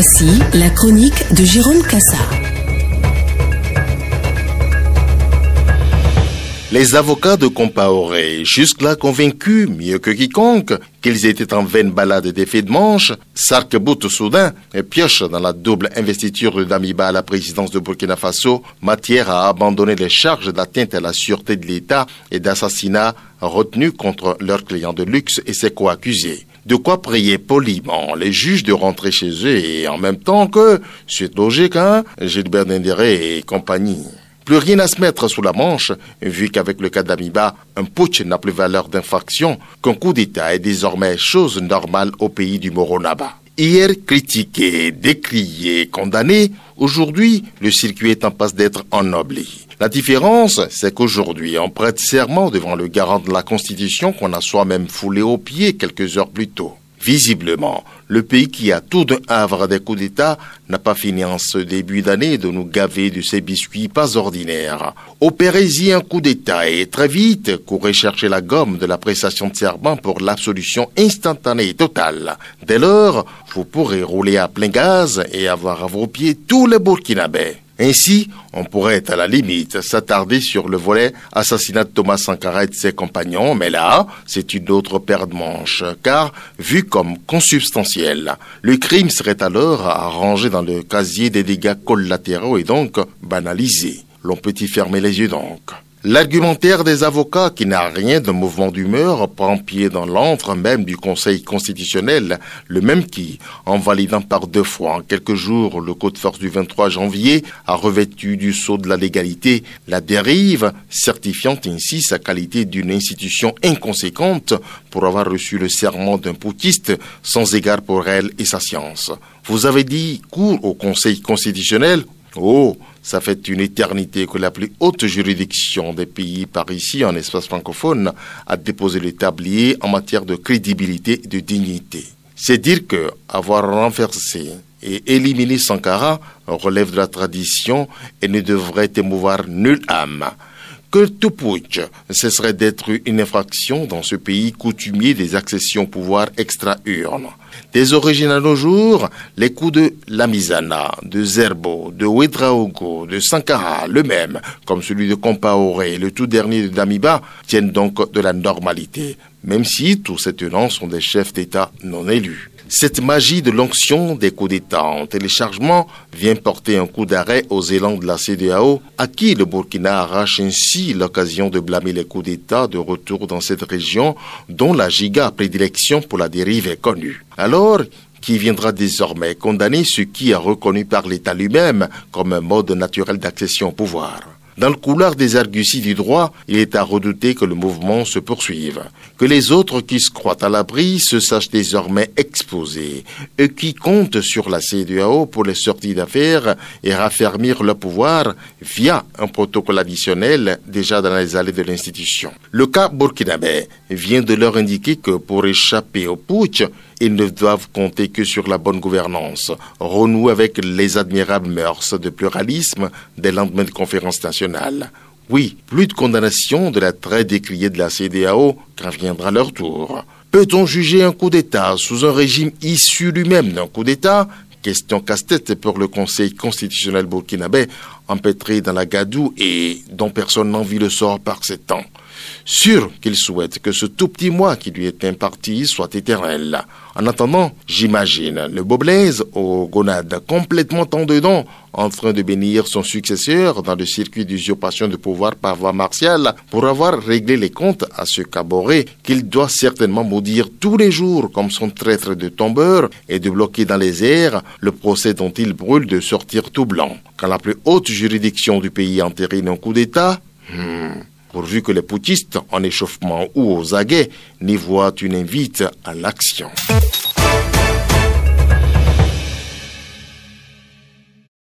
Voici la chronique de Jérôme Kassa. Les avocats de Compaoré, jusque-là convaincus, mieux que quiconque, qu'ils étaient en vaine balade d'effet de manche, s'arc-boutent soudain et piochent dans la double investiture de Damiba à la présidence de Burkina Faso, matière à abandonner les charges d'atteinte à la sûreté de l'État et d'assassinat retenues contre leur client de luxe et ses co-accusés. De quoi prier poliment les juges de rentrer chez eux et en même temps que, c'est logique, Gilbert Dindéré et compagnie. Plus rien à se mettre sous la manche, vu qu'avec le cas d'Amiba, un putsch n'a plus valeur d'infraction, qu'un coup d'État est désormais chose normale au pays du Moronaba. Hier critiqué, décrié, condamné, aujourd'hui, le circuit est en passe d'être ennobli. La différence, c'est qu'aujourd'hui, on prête serment devant le garant de la Constitution qu'on a soi-même foulé aux pieds quelques heures plus tôt. Visiblement, le pays qui a tout d'un havre des coups d'État n'a pas fini en ce début d'année de nous gaver de ces biscuits pas ordinaires. Opérez-y un coup d'État et très vite, courez chercher la gomme de la prestation de serment pour l'absolution instantanée et totale. Dès lors, vous pourrez rouler à plein gaz et avoir à vos pieds tous les Burkinabés. Ainsi, on pourrait à la limite s'attarder sur le volet assassinat de Thomas Sankara et de ses compagnons, mais là, c'est une autre paire de manches, car, vu comme consubstantiel, le crime serait alors à ranger dans le casier des dégâts collatéraux et donc banalisé. L'on peut y fermer les yeux donc. L'argumentaire des avocats, qui n'a rien de mouvement d'humeur, prend pied dans l'antre même du Conseil constitutionnel, le même qui, en validant par 2 fois en quelques jours le code force du 23 janvier, a revêtu du sceau de la légalité la dérive, certifiant ainsi sa qualité d'une institution inconséquente pour avoir reçu le serment d'un putschiste sans égard pour elle et sa science. Vous avez dit cours au Conseil constitutionnel ? Oh, ça fait une éternité que la plus haute juridiction des pays par ici, en espace francophone, a déposé le tablier en matière de crédibilité et de dignité. C'est dire que avoir renversé et éliminé Sankara relève de la tradition et ne devrait émouvoir nulle âme. Que tout putsch cesserait d'être une infraction dans ce pays coutumier des accessions au pouvoir extra-urnes. Des origines à nos jours, les coups de Lamizana, de Zerbo, de Ouedraogo, de Sankara, le même, comme celui de Compaoré et le tout dernier de Damiba, tiennent donc de la normalité, même si tous ces tenants sont des chefs d'État non élus. Cette magie de l'onction des coups d'État en téléchargement vient porter un coup d'arrêt aux élans de la CEDEAO, à qui le Burkina arrache ainsi l'occasion de blâmer les coups d'État de retour dans cette région dont la giga prédilection pour la dérive est connue. Alors, qui viendra désormais condamner ce qui est reconnu par l'État lui-même comme un mode naturel d'accession au pouvoir? Dans le couloir des arguties du droit, il est à redouter que le mouvement se poursuive, que les autres qui se croient à l'abri se sachent désormais exposés, eux qui comptent sur la CEDEAO pour les sorties d'affaires et raffermir le pouvoir via un protocole additionnel déjà dans les allées de l'institution. Le cas burkinabé vient de leur indiquer que pour échapper au putsch, ils ne doivent compter que sur la bonne gouvernance, renouer avec les admirables mœurs de pluralisme des lendemains de conférences nationales. Oui, plus de condamnation de la très décriée de la CEDEAO quand viendra leur tour. Peut-on juger un coup d'État sous un régime issu lui-même d'un coup d'État? Question casse-tête pour le Conseil constitutionnel burkinabé, empêtré dans la gadoue et dont personne n'envie le sort par ces temps. Sûr qu'il souhaite que ce tout petit mois qui lui est imparti soit éternel. En attendant, j'imagine le beau Blaise aux gonades complètement en dedans, en train de bénir son successeur dans le circuit d'usurpation de pouvoir par voie martiale pour avoir réglé les comptes à ce Caboret qu'il doit certainement maudire tous les jours comme son traître de tombeur et de bloquer dans les airs le procès dont il brûle de sortir tout blanc. Quand la plus haute juridiction du pays entérine un coup d'État, pourvu que les putschistes en échauffement ou aux aguets n'y voient une invite à l'action.